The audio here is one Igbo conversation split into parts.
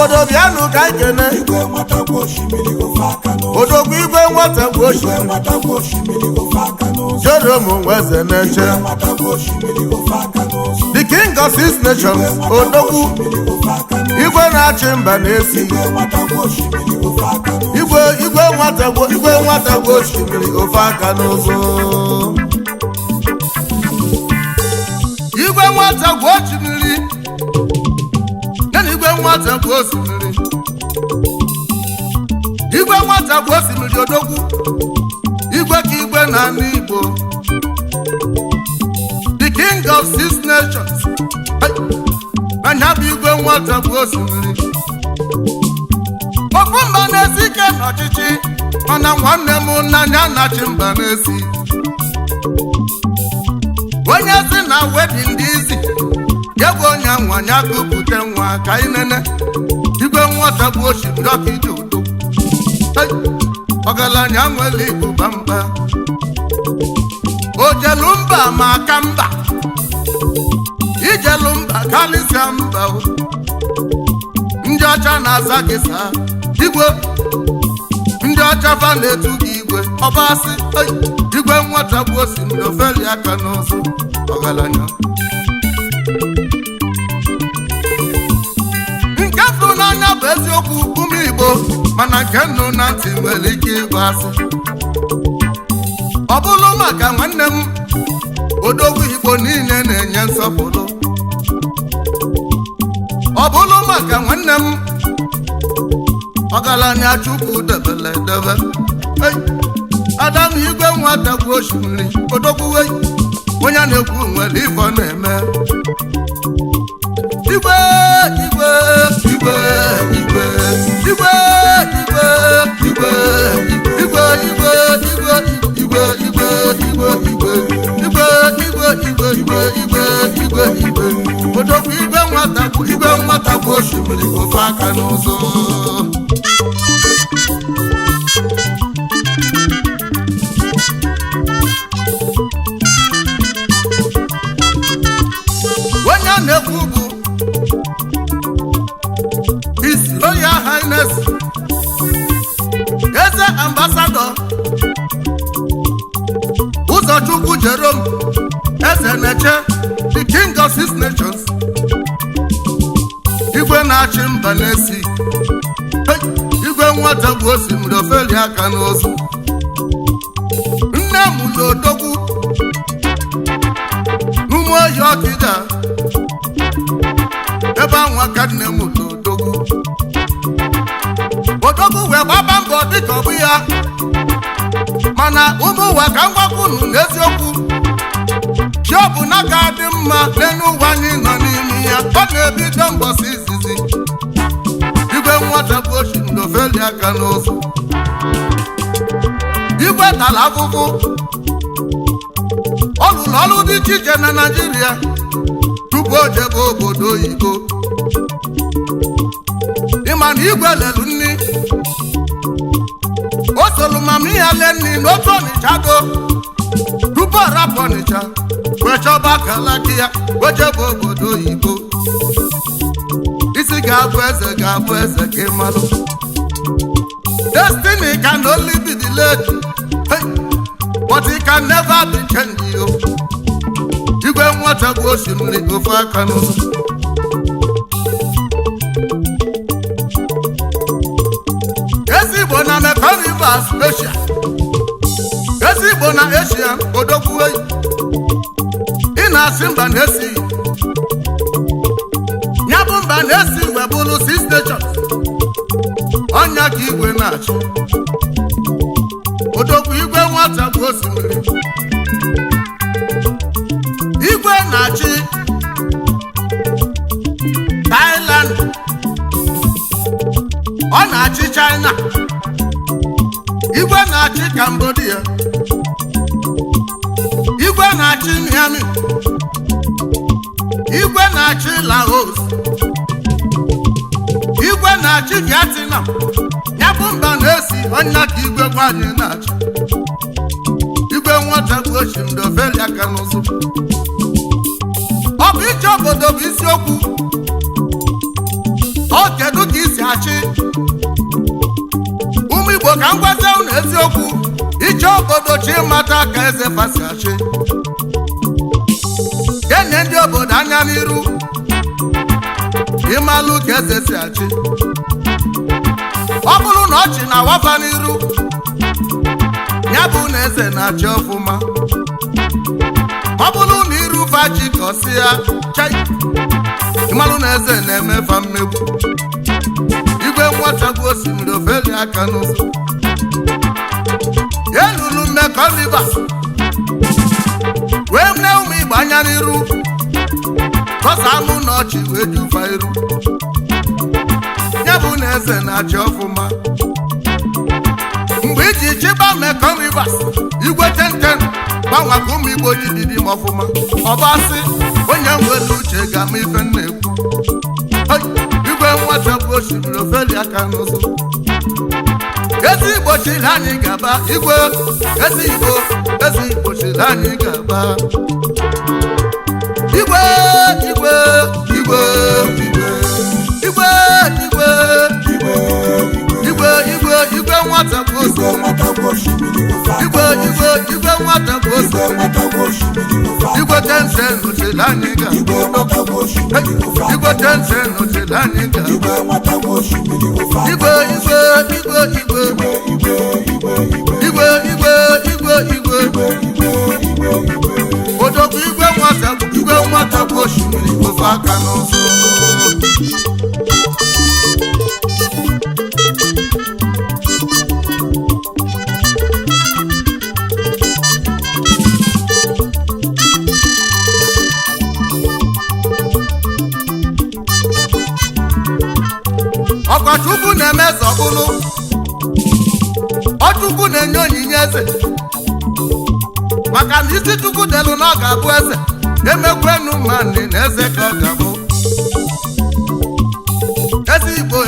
obodo bịanụ ka ikene odogwu igwe nwata bụ osimiri Jerome Nweze na-eche the king of six nations odogwu igwe na-achị mba na-esi igwe nwata bụ osimiri ofe aka n'ụzọ igwe nwata bụ osimiri igwe nwata bụ osimiri igwe nwata bụ osimiri odogwu igwe ka igwe na ala Igbo the king of six nations anya bụ igwe nwata bụ osimiri ofu mba na-esi ike n'ọchịchị mana nwanne m n'anya na-achị mba na-esi onye si na wedin dị izi ya bụ onye nwanya kupute nwa ka inene igwe nwata bụ osimiri ọka ije udo ọgaranya nwere Igbo bamba ojelu mba ma aka mba ijelu mba kalisia mba ndị ọcha na-aza gị saa igwe ndị ọcha fa na-etu gị igwe ọbasị igwe nwata bụ osimiri ofeli aka n'ụzọ ọgaranya nke fụrụ n'anya bụ eziokwu ụmụ Igbo mana nke nụ na ntị nwere ike ịgba asị ọ bụrụ maka nwanne m odogwu Igbo niile na-enye nsọpụrụ ọ bụrụ maka nwanne m ọgaranya Chukwu debele edebe Adam igwe nwata bụ osimiri odogwu onye na-ekwu nwere ife ọ na-eme igwe igwe igwe igwe igwe igwe igwe igwe igwe igwe igwe igwe igwe igwe igwe igwe igwe igwe igwe odogwu igwe nwata bụ osimiri ofe aka n'ụzọ onye na-ekwu bụ His Royal Highness eze ambassador Ụzọchukwu Jerome eze na-eche the king of six nations igwe na-achị mba na-esi igwe nwata bụ osimiri ofeli aka n'ụzọ nne m n'odogwu n'ụmụ oyi ọkịda ebe anwa ka nne m n'odogwu odogwu wee gbaba mbọ dịka ọ bụ ya mana ụmụ ụwa ka ngwakwunu n'eziokwu chi ọ bụ na ka dị mma n'elu ụwa anyị nọ n'ime ya ọ na-ebido mbọsị izizi igwe nwata bụ osimiri ofeli aka n'ụzọ igwe tara afụfụ ọ lụrụ ọrụ dị iche iche na Naịjirịa tupu o jebe obodo oyibo ịma na igwe lelu nni o solu mama ihe le nni n'otu Ọnịcha do tupu ọ rapụ Ọnịcha wee chọba kalaki ya wee jebe obodo oyibo isi ga-abụ eze ka ị malụ destiny can only be delayed but it can never be changed yo igwe nwata bụ osimiri ofe aka n'ụzọ ezi Igbo na Mekong Rivers Asia ezi Igbo na Asia odogwu ị na-asị mba na-esi ya bụ mba na-esi wee bụrụ six nations ọnya ka igwe na-achị odogwu igwe nwata bụ osimiri igwe na-achị Thailand ọ na-achị China igwe na-achị Cambodia igwe na-achị Miami igwe na-achị Laos igwe na-achị Vietnam ya bụ mba na-esi ọnya ka igwe nwanyị na-achị igwe nwata bụ osimiri ofeli aka n'ụzọ ọ bụ iche obodo bụ isiokwu ọ kedu ka isi achị ụmụ Igbo ka m gwazie unu eziokwu iche obodo chi mata ka eze fasi achị gene ndị obodo anya n'iru ịmalụ ka eze si achị ọ bụrụ na ọchị na wafa n'iru ya bụ na eze na-achị ọfụma ọ bụrụ na iru fachi ka ọ si ya chai ịmalụ na eze na-emefa mmegbu igwe nwata bụ osimiri ofeli aka n'ụzọ elulu mmekọ liva wee mne ụmụ Igbo anya n'iru kọsa anụ na ọchị wee jufa iru ya bụ na eze na-achị ọfụma mgbe iji chịba Mekong Rivers igwe tenten gbanwaka ụmụ Igbo ji didi m ọfụma ọbasị onye nwere uche ga-ama ife m na-ekwu igwe nwata bụ osimiri ofeli aka n'ụzọ ezi Igbo chiri anyị gaba igwe ezi Igbo chiri anyị gaba igwe igwe igwe igwe igwe igwe igwe igwe igwe nwata bụ osimiri igwe igwe igwe nwata bụ osimiri igwe tensen chiri anyị gaba igwe tensen chiri anyị gaba igwe igwe igwe igwe igwe igwe igwe odogwu igwe nwata bụ osimiri ofe aka n'ụzọ ọkọchukwu na-eme zọbụlụ ọchukwu na-enye onyinye eze maka na isi chukwu delu na ọ ga-abụ eze emekwenu mmanị na eze ka ọ ga-abụ eze Igbo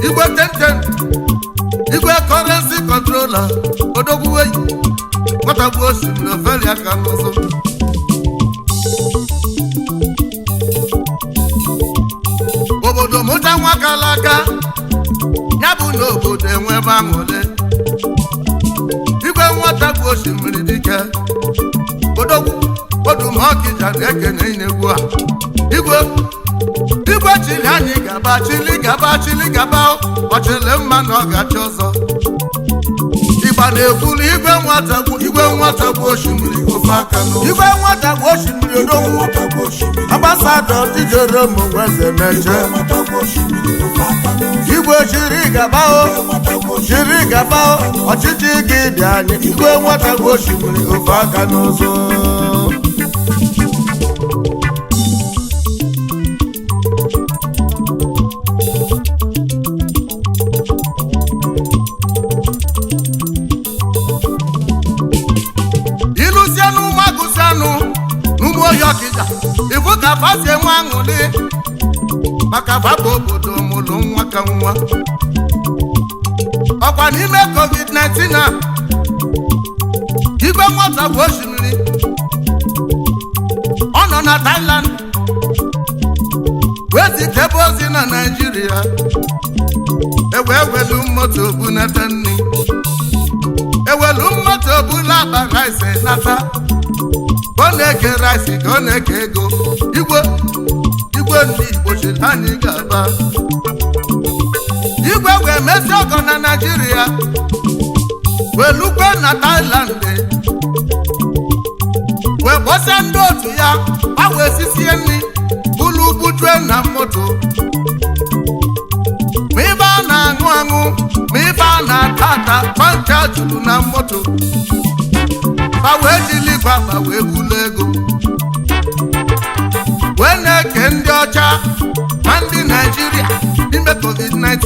igwe tenten igwe kọrensi kọntrola odogwuweyi nwata bụ osimiri ofeli aka n'ụzọ obodo mụta nwa kala aka ya bụ na obodo enwebe aṅụle igwe nwata bụ osimiri dike odogwu odumọkịja na-ekene inegwu a igwe chili anyị gaba ọchịlị mma na ọ gachi ọzọ ịgba na-ekwulu igwe nwata bụ osimiri ofe aka igwe nwata bụ osimiri odogwu ambasadọ tijere mụnweze meche igwe chiri gaba ọchịchị gị dị anyị igwe nwata bụ osimiri ofe aka n'ụzọ ifu ka fasi enwe aṅụrị maka faba obodo mụrụ nwa ka nwa ọkwa n'ime COVID-19 a igwe nwata bụ osimiri ọ nọ na Thailand wee zitebe ozi na Naịjirịa ewelu moto bunata nri ewelu moto bula akpa rice nata ọ na-eke rice ka ọ na-eke ego igwe ndị Igbo chiri anyị gaba igwe wee mesi ọgọ na Naịjirịa wee lukwe na Thailand wee kpọsịa ndị otu ya a wee sisie nri bulu butue na moto ma ibe a na-aṅụ ma ibe a na-ata ata kọncha juru na moto ma wee jili gbagba wee bulu ego wee na-eke ndị ọcha ma ndị Naịjirịa n'ime COVID-19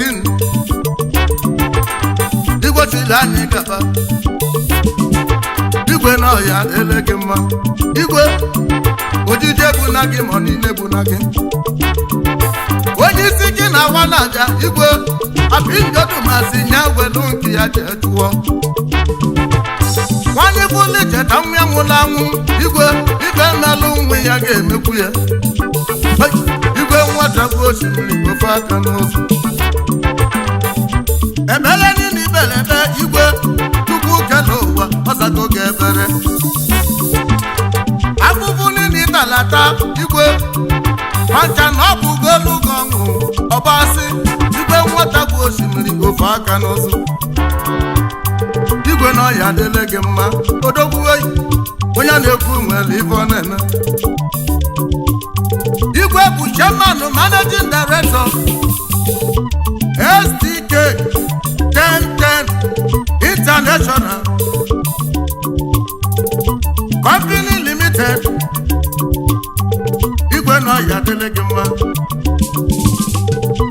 igwe chiri anyị gaba igwe na ọya elege mma igwe ojije bụ na gị ma niile bụ na gị onye isi gị na awa na-aja igwe apindodumasị nya welu nke ya jee tụọ nwanyị bụli cheta nwa nwụrụ anwụ igwe ibe melụ nwe ya ga-emekwu ya igwe nwata nwata bụ osimiri ofe aka n'ụzọ ebele niile ibelebe igwe tupu kele ụwa ọzago ga-ebere afụfụ niile ịtalata igwe mancha na ọ bụ ugolu gị ọṅụ ọbasị igwe nwata bụ osimiri ofe aka n'ụzọ igwe na ọya adịle gị mma odogwuoyi onye na-ekwu nwere ife ọ na-eme igwe bụ chairman managing director STK 1010 International Company Limited igwe na ọya adịle gị mma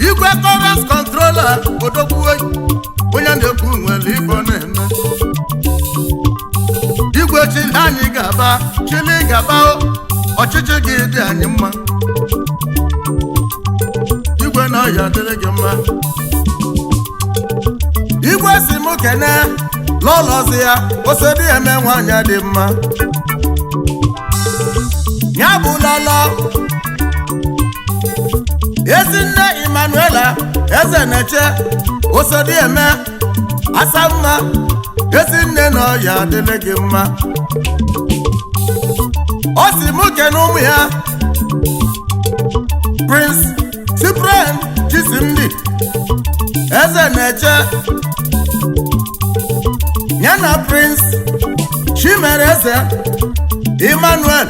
igwe current controller odogwuoyi onye na-ekwu nwere ife ọ na-eme igwe chili anyị gaba ọchịchị gị dị anyị mma igwe na ọya dịrị gị mma igwe si m kene n'ụlọzi ya osodi eme nwanyị dị mma ya bụ lọlọ Ezinne Emmanuela eze na-eche osodi eme asa mma Ezinne na ọya adịle gị mma ọ si mụ kene ụmụ ya Prince Cyprian Chisimdi eze na-eche ya na Prince Chimereze Emmanuel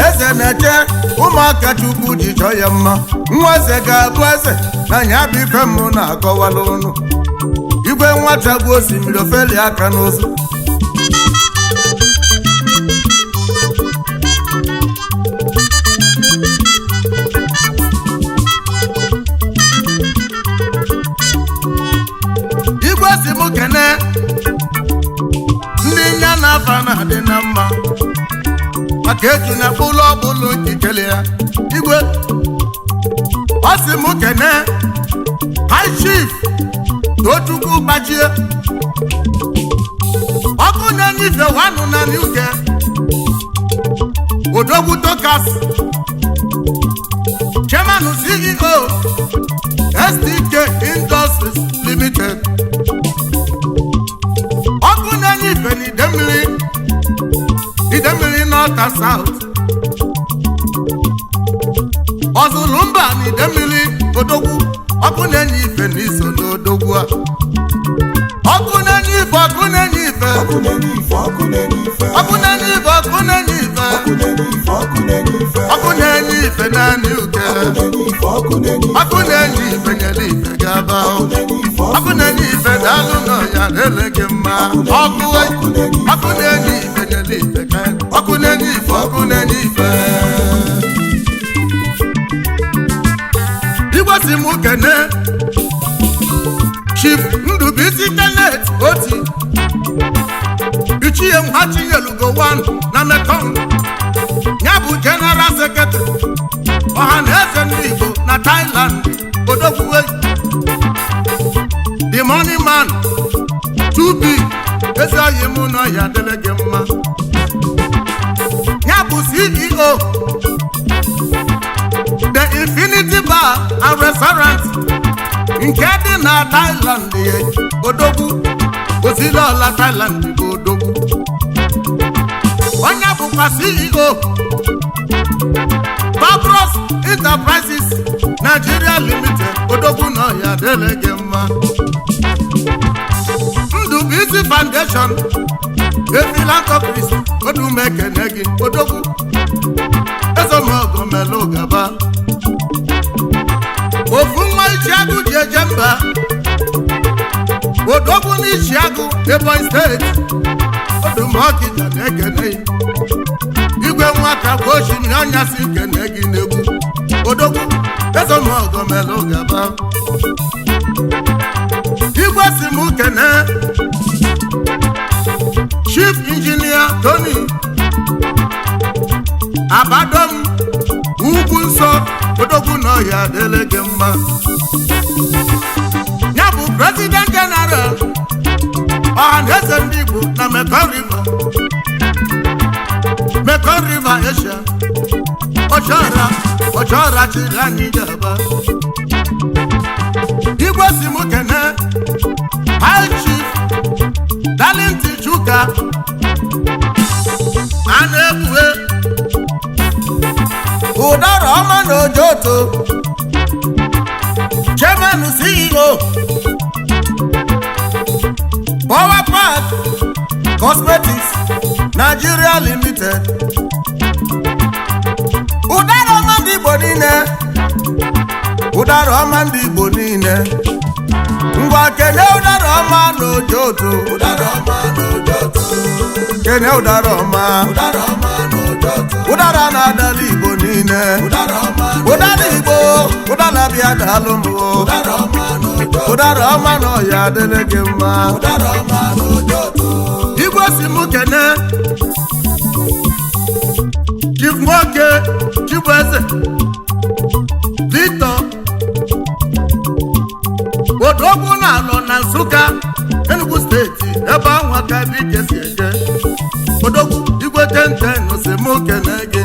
eze na-eche ụmụaka Chukwu ji chọọ ya mma nwa eze ga-abụ eze na ya bụ ife m na-akọwala ụnụ igwe nwata bụ osimiri ofeli aka n'ụzọ igwe si m kene ndị nya na-afa na-adị na mma maka eji na ụlọ ọbụla ikele ya igwe ọ si m kene High Chief Tochukwu gbachie ọkụ na-enyife wanụ na n'uke Odogwu Tokas Chairman CEO STK Industries Limited ọkụ na-enyife n'Idemmili North and South ọzụlụ mba n'Idemmili Odogwu ọkụ na-enyife n'iso n'Odogwu a ọkụ na-enyife naanị uke ọkụ na-enyife nyere ife gaba ọkụ na-enyife daalụ n'ọya na-ele gị mma ọkụ na-enyife nyere ife ka ọkụ na-enyife igwesi m kene Chief Ndubisi Kenneth Oti Ichie Nwachiyelugo 1 na Mekong ya bụ General Secretary ọhaneze ndị Igbo na Thailand Odogwuwe The Money Man 2B ezi oyi mụ na ọya dịle gị mma ya bụ CEO The Infinity Bar and Restaurant nke dị na Thailand Odogwu Ozilola Thailand bụ Odogwu onye bụkwa CEO Babros Enterprises Nigeria Limited Odogwu na ọya dịle gị mma Ndubisi Foundation a philanthropist Odumekene gị Odogwu Ezomogo Melo Gaba ofu nwa Ichiagụ ji eje mba Odogwu n'Ichiagụ Ebonyi Steeti Odumọkịja na-ekene igwe nwata bụ osimiri anyasị kene gị n'egwu Odogwu Ezomogo Melo Gaba igwe si m kene Chief Engineer Tony Abadom Ugwu Nsọ Odogwu na ọya adịle gị mma ya bụ President General ọhaneze ndị Igbo na Mekong River Asia ọchọra chiri anyị gaba igwe si m kene High Chief Darlington Chuka a na-ebue ụdara ọma na Ojoto Chairman CEO Power Park Cosmetics Nigeria Limited ụdara ọma ndị Igbo niile ụdara ọma ndị Igbo niile ngwa kene ụdara ọma na Ojoto kene ụdara ọma ụdara na-adala Igbo niile ụdara Igbo ụdara bịa dalụ mbụ ụdara ọma na ọya adịrị gị mma igwe si m kene Chief Nwoke Chibueze Victor Odogwu na-alọ na Nsụka Enugu steeti ebe ahụ aka dike si eje Odogwu igwe 1010 si m kene gị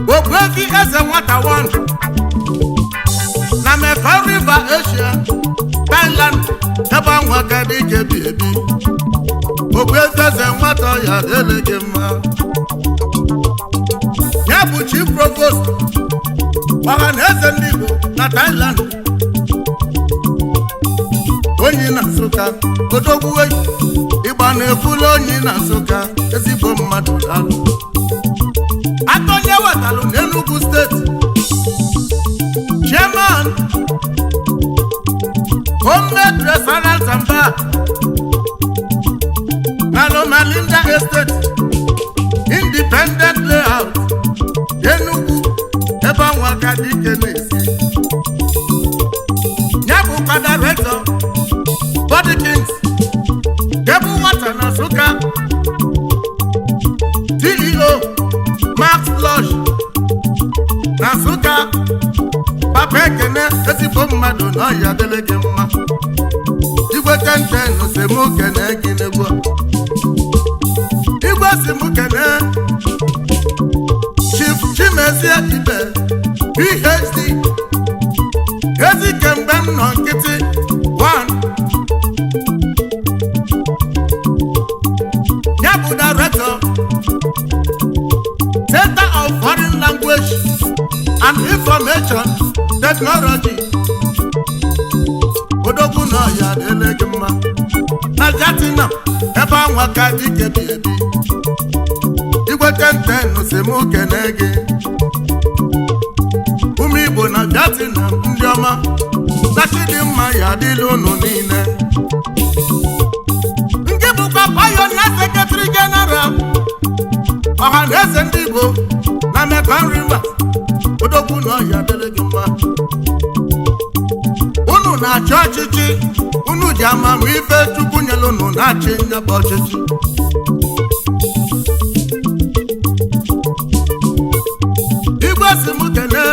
Ogbuefi eze nwata 1 na Mekong River Asia Thailand ebe ahụ aka dike bi ebi Ogbuefi eze nwata ya dele gị mma ya bụ Chief Provost ọha na eze ndị Igbo na Thailand onye na Nsụka Odogwu eyi ịgba na-efulu onye na Nsụka ezigbo mmadụ alụ atọnye wetalụ n'Enugu steeti Chairman Homemade Restaurant and Bar na Lomalinda Estate Independent Layout Enugu ebe ahụ aka dike na-esi ya bụkwa Director Body Kings Kebu Nwata na Nsụka CEO Max Lodge na Nsụka Papa Ekene ezigbo mmadụ na ọya adịrị gị mma igwe 1010 si m kene gị n'egwu igwe si m kene Chief Chimezie Ibe PhD ezi kemgbe m nọ nkịtị 1 ya bụ Director Center of Foreign Language and Information Technology Odogwu na ọya adịrị gị mma na Jatina ebe ahụ aka dike bi ebi igwe 1010 si m kene gị ụmụ Igbo na Jatina ndị ọma na Chidimma ya adịla unu niile nke bụkwa Pioneer Secretary General ọha na eze ndị Igbo na Mekong River Odogwu na ọya adịrị gị mma unu na-achị ọchịchị unu ji amamife Chukwu nyere unu na-achị nyebe ọchịchị igwe si m kene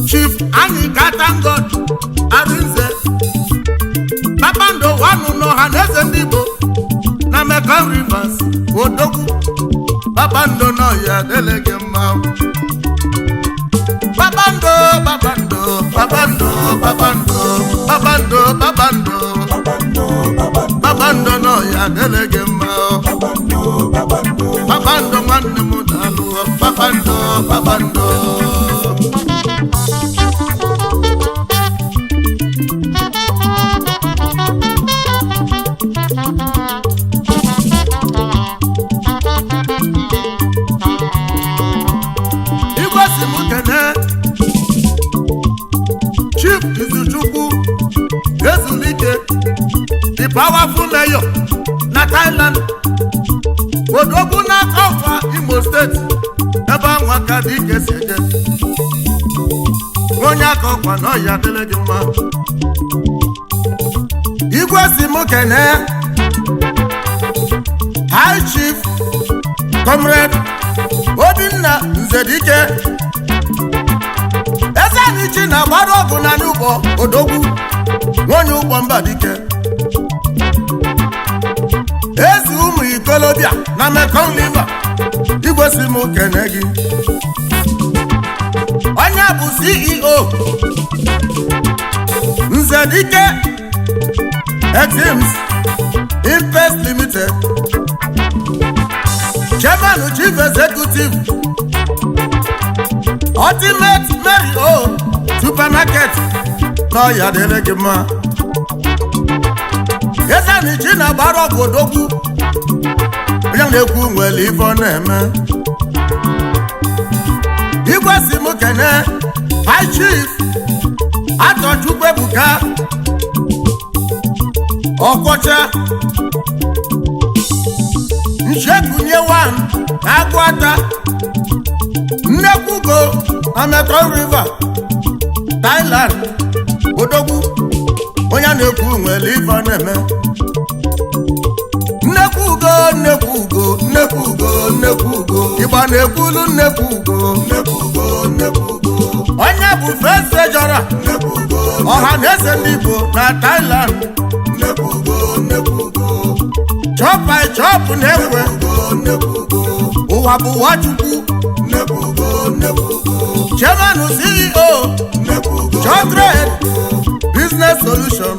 Chief Anyị Katangod Arinze Kpakpando 1 n'ọha na eze ndị Igbo na Mekong Rivers Odogwu Kpakpando na ọya adịrị gị mma Kpakpando na ọya adịrị gị mma Kpakpando nwanne m daalụ Kpakpando igwe si m kene Chief Izuchukwu Ezulike the powerful mayor na Thailand Odogwu na Ọkwa Imo State ebe ahụ aka dike si eje onye aka ọkwa na ọya adịrị gị mma igwe si m kene High Chief Comrade Obinna Nzedike eze anyị chi na-agbara ọgụ na n'ụgbọ Odogwu nwonye ụgbọ Mbadike ezi ụmụ Okorobịa na Mekong River igwe si m kene gị onye bụ CEO Nzedike Exim Invest Limited Chairman Chief Executive Ultimate Mary O Supermarket no ya dele gị mma Yesani China Barok Odogwu onye na-ekwu nwere ife ọ na-eme igwe si m kene High Chief Atochukwu Ebuka Ọkọcha Nchekunye Wan Agwata Nnekwugo na Mekong River Thailand Odogwu onye na-ekwu nwere ife ọ na-eme Nnekwugo Igba na-ekwulu Nnekwugo onye bụ First Ejora ọha na eze ndị Igbo na Thailand chọp na-ekwe ụwa bụ Nwachukwu Chairman CEO Chọtrade Business Solution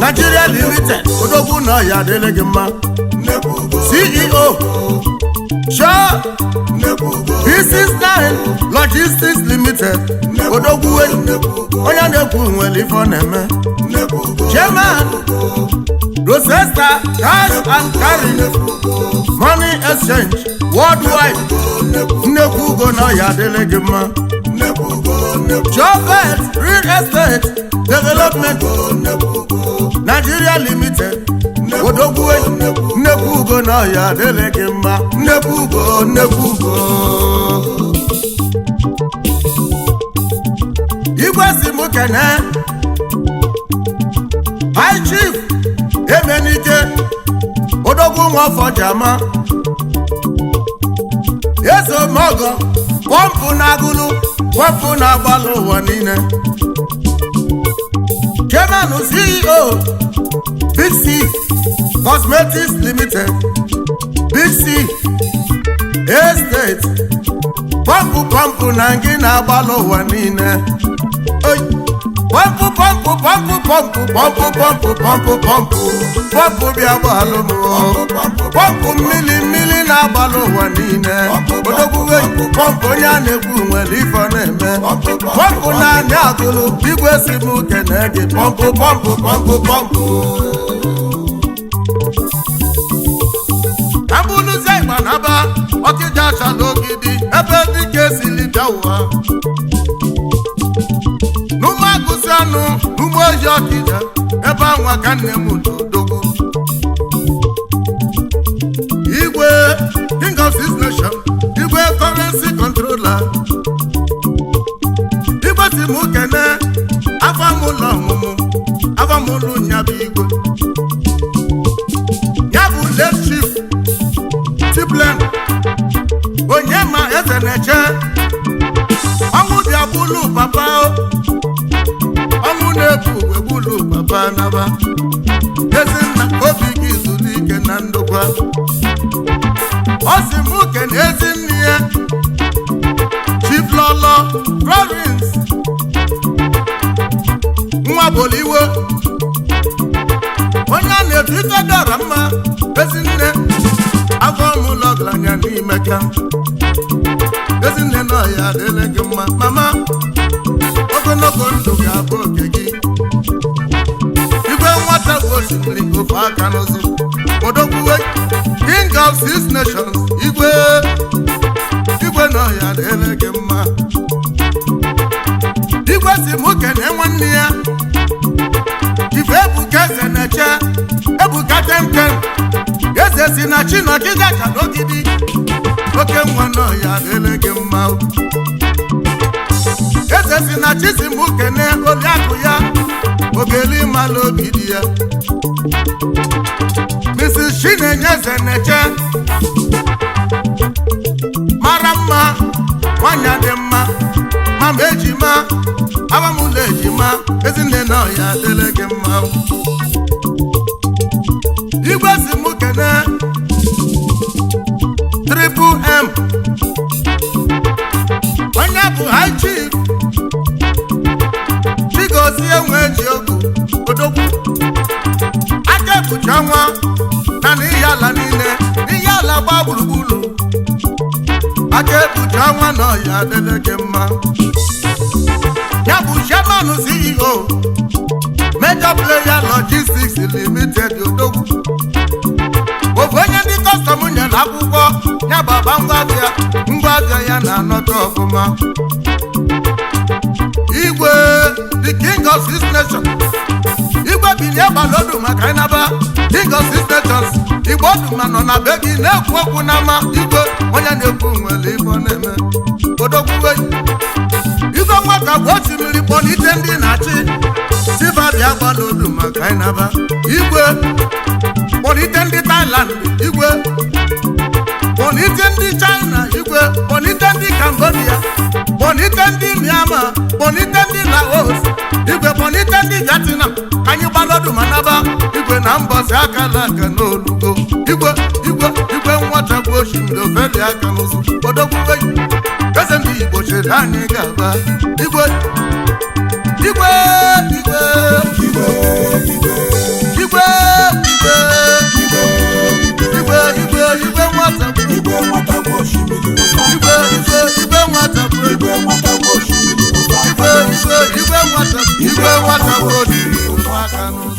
Nigeria Limited Odogwu na ya dele gị mma CEO Shaw B69 Logistics Limited Odogwu onye na-ekwu nwere ife ọ na-eme Chairman Rosesta Cash and Carry Money Exchange Worldwide Nnekwugo na ya dele gị mma Jobet Real Estate Development Nigeria Limited Odogwu Nnekwugo na ya dele gị mma Nnekwugo igwe si m kene High Chief Emenike Odogwu Nwafọjama Ezomogo pọmpụ na-agụlụ pọmpụ na-agbalụ ụwa niile Chairman CEO Big C Cosmetics Limited Big C Estate pọmpụ na ngị na-agbalụ ụwa niile pọmpụ bịa gbalụ pọmpụ mmiri na-agbalụ ụwa niile Odogwu pọmpụ onye a na-ekwu nwere ife ọ na-eme pọmpụ na-anya agụlụ igwe si m kene gị pọmpụ abụlụzie Igba na-aba Ọkịja acha n'Ogidi ebe dike esili bịa ụwa n'ụmụ agụsị anụ n'ụmụ oji Ọkịja ebe anwa ka nne m Odogwu igwe King of Six Nation igwe Currency Controller igwe si m kene afamụlọ ọmụmụ afamụlụ nyabụ igwe ya bụ late chief Tiblen onye ma eze na-eche ọnwụ bịa bụlụ papa ọnwụ na-ebu egbulu papa naba Ezinna obi gị zuru ike na ndokwa ọ sị m kene Ezinne ya Chief Lolo Florence nwa Boliwo onye a na-etu ife dara mma Ezinne afọ mụlọ ọgaranya n'ime ka Ezinne na ya adịle gị mma mama ogologo ndụ ga-abụ oke gị igwe nwata bụ osimiri ofe aka n'ụzụ Odogwu King of Six Nations igwe na ya adịle gị mma igwe si m kene nwanne ya ife Ebuka eze na-eche Ebuka temtem eze si na Chinọkịja ka n'Ogidi oke nwa nọ ya adịle gị mma eze si na Chisimụ kene Oliakụ ya Ogeli mala obi dị ya Mrs. Chinenye eze na-eche mara mma nwanyị dị mma mama ejima abamụlọ ejima Ezinne nọ ya adịle gị mma igwe si m kene na n'ihe ala niile n'ihe ala gba gburugburu aka ekpucha nwa na ọya adịle gị mma ya bụ chairman CEO Major Player Logistics Limited odogwu ofu onye ndị kọstọm nyere akwụkwọ ya baba ngwaafịa ya na-anọta ọfụma igwe the king of six nations igwe bilie gbalodu maka ịnaba king of six nations igbo duma nọ na be gị na-ekwu okwu n'ama igwe onye na-ekwu nwere ife ọ na-eme odogwuwe igwe nwaka bụ osimiri kpọlite ndị na-achị sibabịa gbalodu maka ịnaba igwe kpọlite ndị Thailand igwe kpọlite ndị China igwe kpọlite ndị Cambodia kpọlite ndị Myanmar kpọlite ndị Laos igwe kpọlite ndị Vietnam anyị gbalodu ma naba igwe na mbọsị akala aka n'olugo igwe nwata bụ osimiri ofeli aka n'ụzụ odogwuwe eze ndị Igbo chere anyị ga-aba igwe nwata bụ osimiri igwe nwata bụ osimiri